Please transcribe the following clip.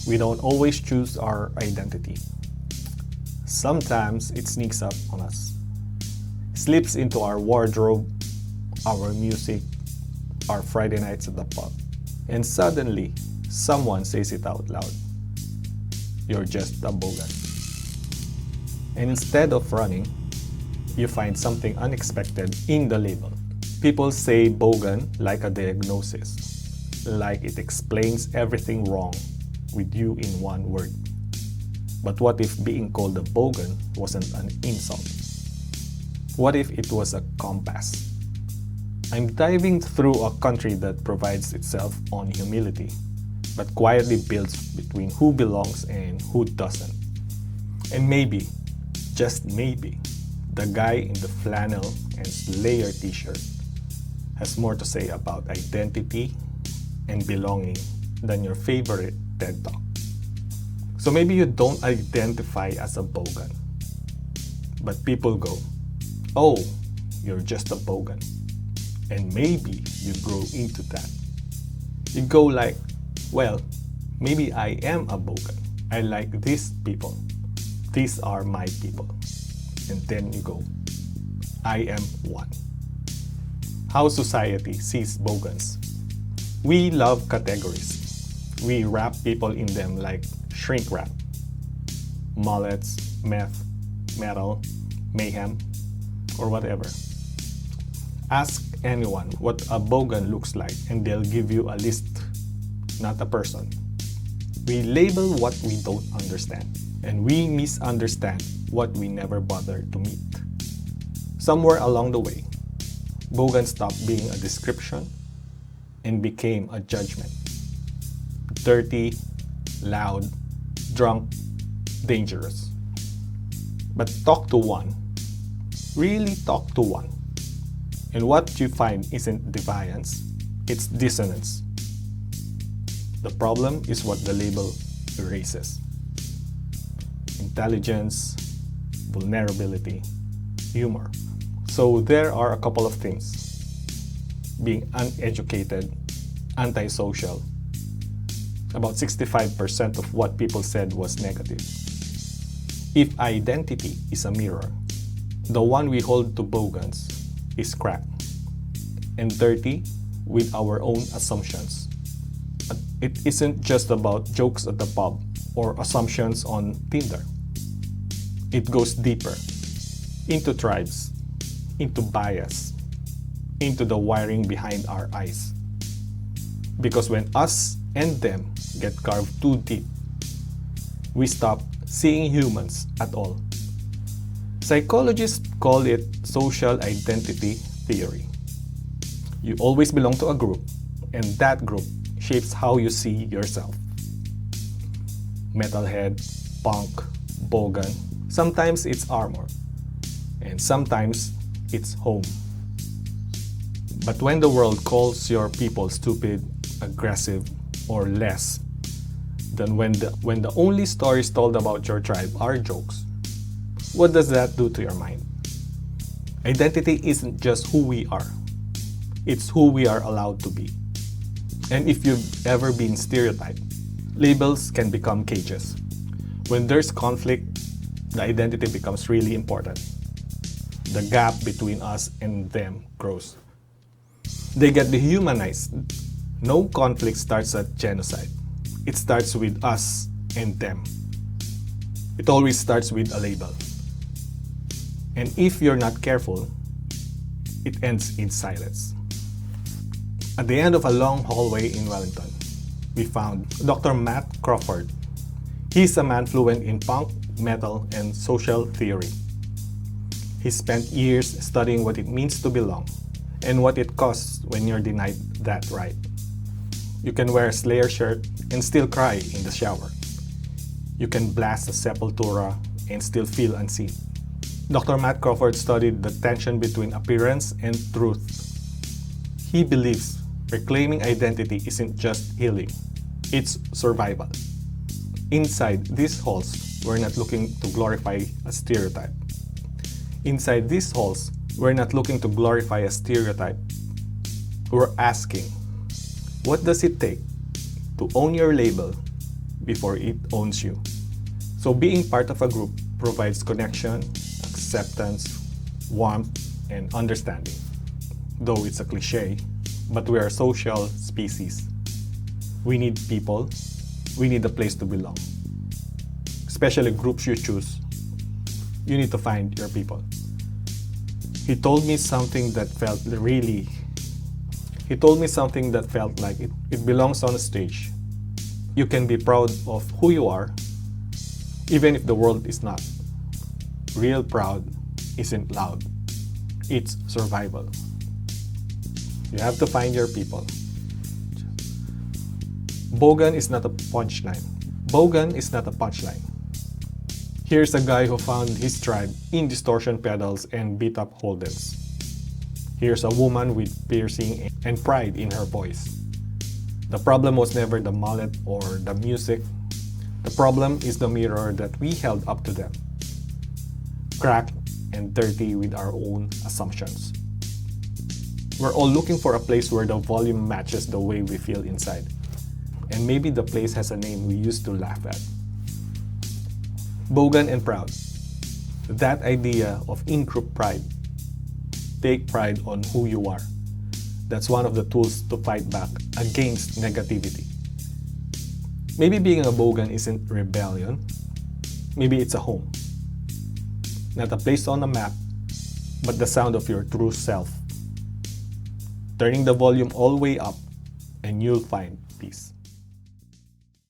We don't always choose our identity. Sometimes it sneaks up on us, slips into our wardrobe, our music, our Friday nights at the pub, and suddenly someone says it out loud. You're just a Bogan. And instead of running, you find something unexpected in the label. People say Bogan like a diagnosis, like it explains everything wrong with you in one word. But what if being called a Bogan wasn't an insult? What if it was a compass? I'm diving through a country that prides itself on humility, but quietly builds between who belongs and who doesn't. And maybe, just maybe, the guy in the flannel and Slayer t-shirt has more to say about identity and belonging than your favorite TED Talk. So maybe you don't identify as a Bogan, but people go, oh, you're just a Bogan. And maybe you grow into that. You go like, well, maybe I am a Bogan. I like these people. These are my people. And then you go, I am one. How society sees Bogans. We love categories. We wrap people in them like shrink wrap. Mullets, meth, metal, mayhem, or whatever. Ask anyone what a Bogan looks like and they'll give you a list, not a person. We label what we don't understand, and we misunderstand what we never bothered to meet. Somewhere along the way, Bogan stopped being a description and became a judgment. Dirty, loud, drunk, dangerous. But talk to one. Really talk to one. And what you find isn't defiance, it's dissonance. The problem is what the label erases. Intelligence, vulnerability, humor. So there are a couple of things. Being uneducated, antisocial. About 65% of what people said was negative. If identity is a mirror, the one we hold to Bogans is cracked and dirty with our own assumptions. It isn't just about jokes at the pub or assumptions on Tinder. It goes deeper, into tribes, into bias, into the wiring behind our eyes. Because when us and them get carved too deep, we stop seeing humans at all. Psychologists call it social identity theory. You always belong to a group, and that group shapes how you see yourself. Metalhead, punk, Bogan, sometimes it's armor, and sometimes it's home. But when the world calls your people stupid, aggressive, or less than when the only stories told about your tribe are jokes, what does that do to your mind? Identity isn't just who we are. It's who we are allowed to be. And if you've ever been stereotyped, labels can become cages. When there's conflict, the identity becomes really important. The gap between us and them grows. They get dehumanized. No conflict starts at genocide. It starts with us and them. It always starts with a label. And if you're not careful, it ends in silence. At the end of a long hallway in Wellington, we found Dr. Matt Crawford. He's a man fluent in punk, metal, and social theory. He spent years studying what it means to belong and what it costs when you're denied that right. You can wear a Slayer shirt and still cry in the shower. You can blast a Sepultura and still feel unseen. Dr. Matt Crawford studied the tension between appearance and truth. He believes reclaiming identity isn't just healing, it's survival. Inside these halls, we're not looking to glorify a stereotype. Inside these halls, we're not looking to glorify a stereotype. We're asking, what does it take to own your label, before it owns you. So being part of a group provides connection, acceptance, warmth, and understanding. Though it's a cliche, but we are social species. We need people. We need a place to belong. Especially groups you choose. You need to find your people. He told me something that felt like it belongs on a stage. You can be proud of who you are, even if the world is not. Real proud isn't loud. It's survival. You have to find your people. Bogan is not a punchline. Bogan is not a punchline. Here's a guy who found his tribe in distortion pedals and beat up Holdens. Here's a woman with piercing and pride in her voice. The problem was never the mullet or the music. The problem is the mirror that we held up to them. Cracked and dirty with our own assumptions. We're all looking for a place where the volume matches the way we feel inside. And maybe the place has a name we used to laugh at. Bogan and proud. That idea of in-group pride. Take pride on who you are. That's one of the tools to fight back against negativity. Maybe being a Bogan isn't rebellion. Maybe it's a home. Not a place on a map, but the sound of your true self. Turning the volume all the way up, and you'll find peace.